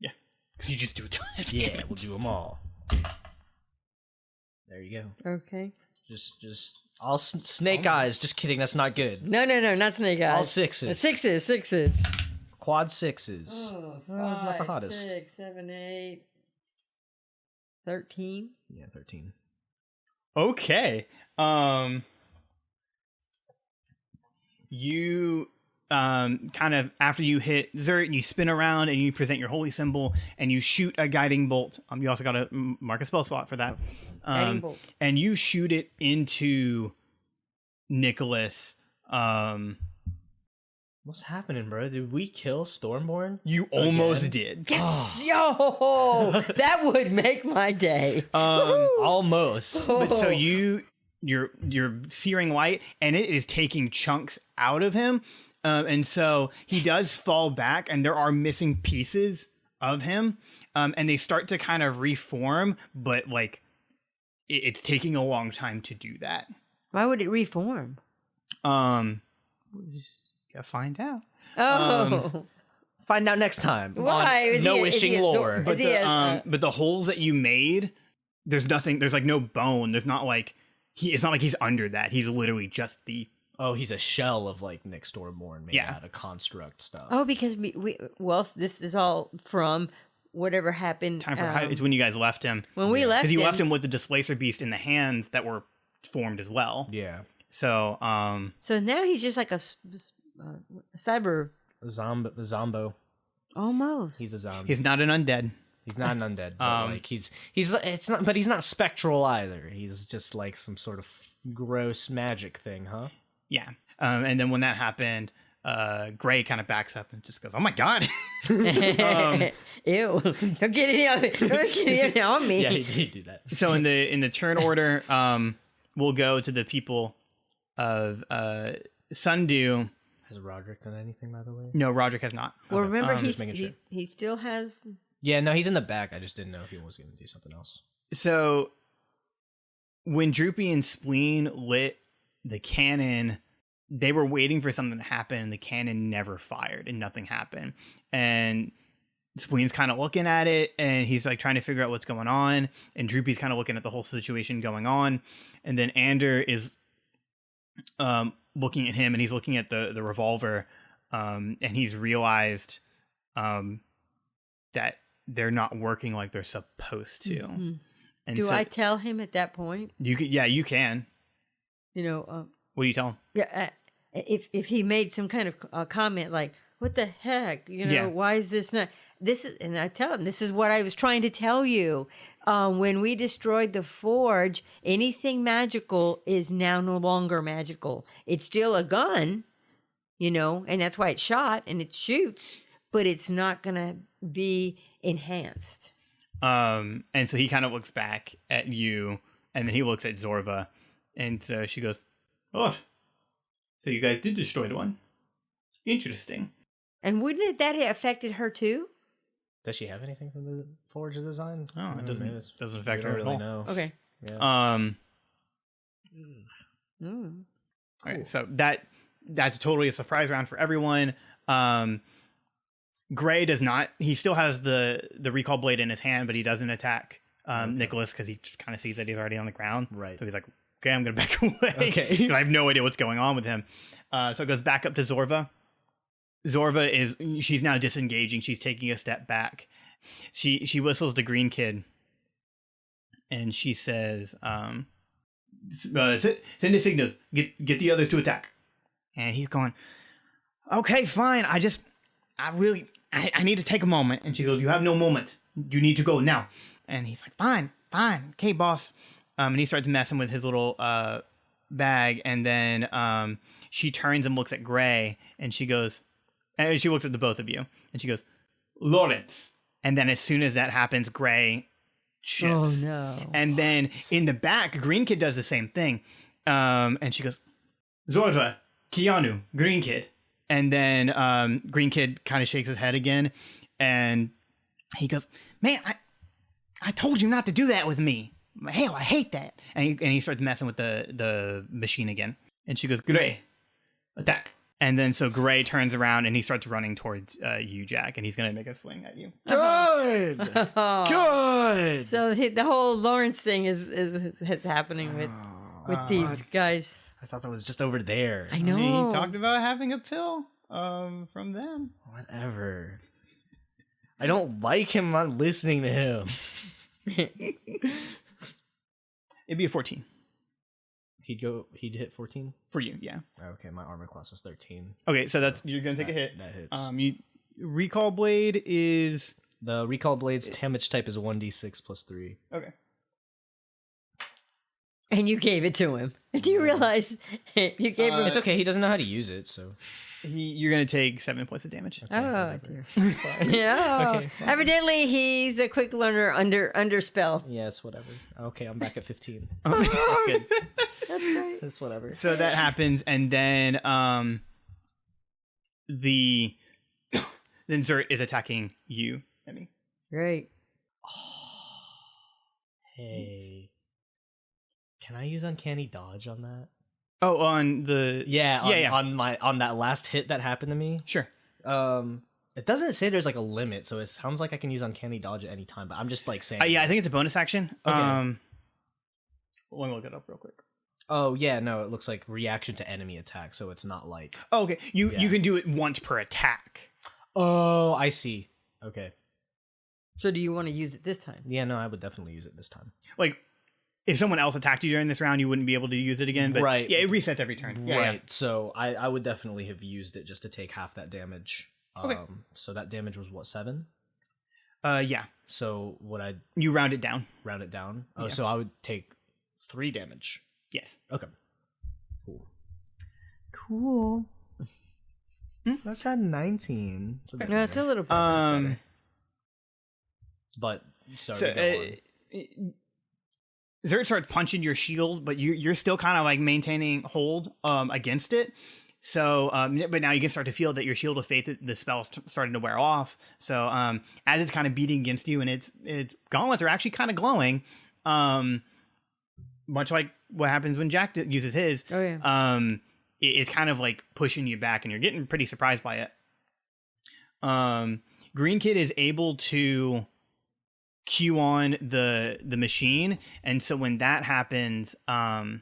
A: Yeah, because you just do a ton of
C: Yeah,
A: damage.
C: we'll do them all. There you go.
B: Okay.
C: Just all snake eyes. Just kidding. That's not good.
B: No, not snake eyes.
C: All sixes.
B: Sixes.
C: Quad sixes.
B: Oh,
C: it's not the hottest.
B: 6, 7, 8, 13.
C: Yeah, 13.
A: Okay. You kind of after you hit Zert, you spin around and you present your holy symbol and you shoot a guiding bolt. You also got to mark a spell slot for that.
B: Guiding bolt.
A: And you shoot it into Nicholas.
C: What's happening, bro? Did we kill Stormborn?
A: You almost did.
B: Yes! Yo! That would make my day.
C: Almost.
A: But so you're searing light and it is taking chunks out of him. And so he does fall back and there are missing pieces of him. And they start to kind of reform, but like it's taking a long time to do that.
B: Why would it reform?
A: Gotta find out.
B: Oh.
C: Find out next time.
B: Why?
C: On
B: Is
C: No
B: he a
C: Wishing Lore.
A: But but the holes that you made, there's nothing. There's like no bone. There's not like it's not like he's under that. He's literally just the.
C: Oh, he's a shell of like Nick Stormborn made
A: Yeah.
C: out of construct stuff.
B: Oh, because this is all from whatever happened.
A: Time for it's when you guys left him.
B: When we left
A: because you
B: him.
A: left him with the Displacer Beast in the hands that were formed as well.
C: Yeah.
A: So
B: So now he's just like a cyber.
C: Zombo.
B: Almost.
C: He's a zombie.
A: he's not an undead.
C: He's not an undead, but like he's not spectral either. He's just like some sort of gross magic thing, huh?
A: Yeah. And then when that happened, Gray kind of backs up and just goes, "Oh my god!"
B: Ew! Don't get any on it. Don't get any on me.
C: Yeah, he do that.
A: So in the turn order, we'll go to the people of Sundew.
C: Has Roderick done anything, by the way?
A: No, Roderick has not.
B: Well, remember
C: just making sure.
B: he still has.
C: Yeah, no, he's in the back. I just didn't know if he was going to do something else.
A: So when Droopy and Spleen lit the cannon, they were waiting for something to happen, and the cannon never fired, and nothing happened. And Spleen's kind of looking at it, and he's like trying to figure out what's going on. And Droopy's kind of looking at the whole situation going on. And then Ander is looking at him, and he's looking at the revolver, and he's realized that they're not working like they're supposed to.
B: Mm-hmm.
A: And
B: Do
A: so
B: I tell him at that point?
A: you can, yeah, you can.
B: You know.
A: What do you tell him?
B: Yeah. If he made some kind of comment like, "What the heck? You know,
A: Yeah.
B: why is this not?" This is, and I tell him, "This is what I was trying to tell you. When we destroyed the forge, anything magical is now no longer magical. It's still a gun, you know, and that's why it's shot and it shoots, but it's not gonna be enhanced."
A: And so he kind of looks back at you, and then he looks at Zorva, and so she goes, "Oh, so you guys did destroy the one? Interesting."
B: And wouldn't that have affected her too?
C: Does she have anything from the Forge design?
A: Oh, it doesn't affect
C: We
A: her
C: don't
A: at
C: really
A: all.
C: know.
B: Okay.
C: Yeah.
A: All right, so that's totally a surprise round for everyone. Gray does not. He still has the recall blade in his hand, but he doesn't attack Nicholas because he kind of sees that he's already on the ground.
C: Right.
A: So he's like, "Okay, I'm gonna back away."
C: Okay.
A: 'Cause I have no idea what's going on with him. So it goes back up to Zorva. Zorva she's now disengaging. She's taking a step back. She whistles the green kid, and she says, send a signal. Get the others to attack. And he's going, "Okay, fine. I need to take a moment. And she goes, you have no moment. You need to go now. And he's like, fine. Okay, boss. And he starts messing with his little bag. And then she turns and looks at Gray. And she goes, and she looks at the both of you. And she goes, Lawrence. And then as soon as that happens, Gray shifts.
B: Oh, no.
A: And then in the back, Green Kid does the same thing. And she goes, Zorva, Keanu, Green Kid. And then Green Kid kind of shakes his head again. And he goes, man, I told you not to do that with me. Hell, I hate that. And he starts messing with the machine again. And she goes, Gray, attack. And then so Gray turns around and he starts running towards you, Jak. And he's going to make a swing at you.
C: Good. Good.
B: So the whole Lawrence thing is happening with these guys.
C: I thought that was just over there.
B: I know.
A: I mean, he talked about having a pill from them.
C: Whatever. I don't like him not listening to him.
A: It'd be a 14
C: He'd hit 14?
A: for you, yeah.
C: Okay, my armor class is 13.
A: Okay, so you're gonna take a hit.
C: That hits.
A: Recall blade is
C: The recall blade's damage type is 1d6 plus 3.
A: okay.
B: And you gave it to him. Do you realize you gave him?
C: It's okay, he doesn't know how to use it, so.
A: You're gonna take 7 points of damage.
C: Okay,
B: Oh,
C: whatever.
B: dear. Yeah.
C: Okay.
B: Evidently, he's a quick learner under spell.
C: Yeah, it's whatever. Okay, I'm back at 15.
A: That's good.
B: That's great.
C: It's whatever.
A: So that happens, and then then Zert is attacking you, Emmy.
B: Great.
C: Hey. Can I use Uncanny Dodge on that?
A: Oh, on the
C: Yeah,
A: yeah.
C: on that last hit that happened to me.
A: Sure.
C: It doesn't say there's like a limit, so it sounds like I can use Uncanny Dodge at any time, but I'm just like saying.
A: Yeah, I think it's a bonus action.
C: Okay.
A: Let me look it up real quick.
C: Oh yeah, no, it looks like reaction to enemy attack, so it's not like.
A: Oh, okay. You
C: Yeah.
A: can do it once per attack.
C: Oh, I see. Okay.
B: So do you want to use it this time?
C: Yeah, no, I would definitely use it this time.
A: Like, if someone else attacked you during this round, you wouldn't be able to use it again. But
C: Right.
A: yeah, it resets every turn. Yeah,
C: Right. So I would definitely have used it just to take half that damage.
A: Okay.
C: So that damage was what, 7?
A: Yeah.
C: So would I
A: You round it down.
C: round it down? Oh,
A: Yeah.
C: so I would take 3 damage.
A: Yes.
C: Okay. Cool. That's at 19. It's a bit
B: No, it's a
C: better.
B: little bit.
C: But sorry.
A: So,
C: go on.
A: Zert starts punching your shield, but you're still kind of like maintaining hold against it. So, but now you can start to feel that your shield of faith, the spell's starting to wear off. So, as it's kind of beating against you, and its gauntlets are actually kind of glowing, much like what happens when Jak uses his.
B: Oh yeah.
A: It's kind of like pushing you back, and you're getting pretty surprised by it. Green Kid is able to cue on the machine, and so when that happens, Irva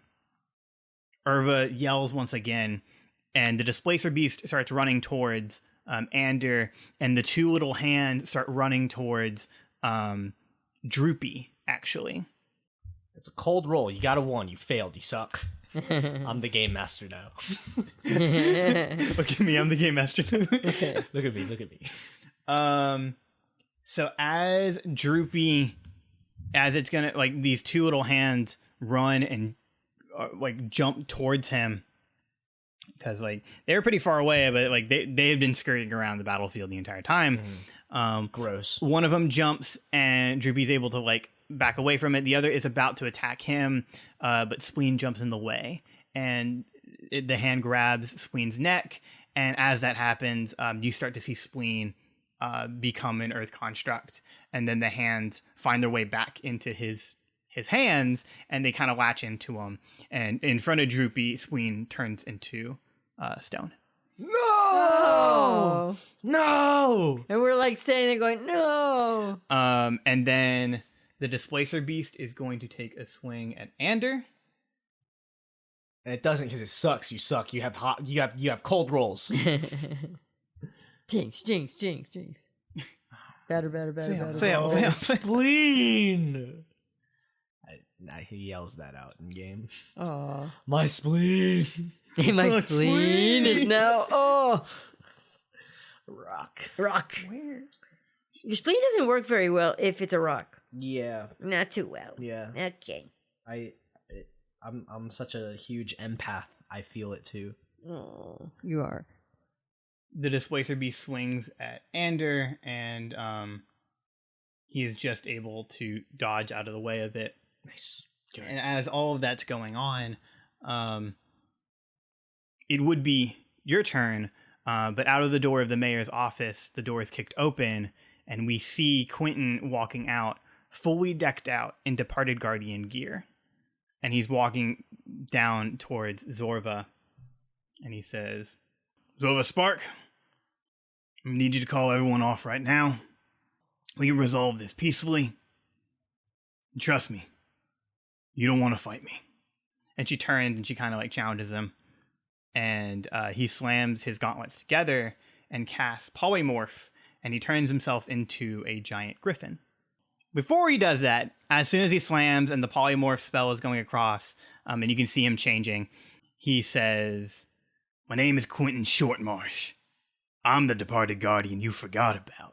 A: yells once again, and the displacer beast starts running towards Ander, and the two little hands start running towards Droopy, actually.
C: It's a cold roll. You got a 1. You failed. You suck. I'm the game master now.
A: Look at me, I'm the game master.
C: Look at me. Look at me.
A: So as Droopy, as it's gonna, like, these two little hands run and like jump towards him, because like they were pretty far away, but like they had been scurrying around the battlefield the entire time.
C: Gross.
A: One of them jumps and Droopy's able to like back away from it. The other is about to attack him, but Spleen jumps in the way, and the hand grabs Spleen's neck. And as that happens, you start to see Spleen become an earth construct, and then the hands find their way back into his hands, and they kind of latch into him. And in front of Droopy, Spleen turns into stone.
B: Oh.
C: No.
B: And we're like standing there going, no.
A: And then the displacer beast is going to take a swing at Ander.
C: And it doesn't because it sucks. You suck. You have hot. You have cold rolls.
B: Jinx. Better.
A: Fail.
C: Spleen. He yells that out in game.
B: Oh,
C: My spleen.
B: my spleen is now. Oh, Rock.
A: Where?
B: Your spleen doesn't work very well if it's a rock.
C: Yeah.
B: Not too well.
C: Yeah.
B: Okay.
C: I'm such a huge empath. I feel it too.
B: Oh, you are.
A: The Displacer Beast swings at Ander, and he is just able to dodge out of the way of it.
C: Nice. Good.
A: And as all of that's going on, it would be your turn, but out of the door of the mayor's office, the door is kicked open, and we see Quentin walking out, fully decked out in departed Guardian gear. And he's walking down towards Zorva, and he says, Zorva Spark, I need you to call everyone off right now. We can resolve this peacefully. And trust me, you don't want to fight me. And she turns and she kind of like challenges him. And he slams his gauntlets together and casts Polymorph, and he turns himself into a giant griffin. Before he does that, as soon as he slams and the Polymorph spell is going across, and you can see him changing, he says, My name is Quentin Shortmarsh. I'm the departed guardian you forgot about.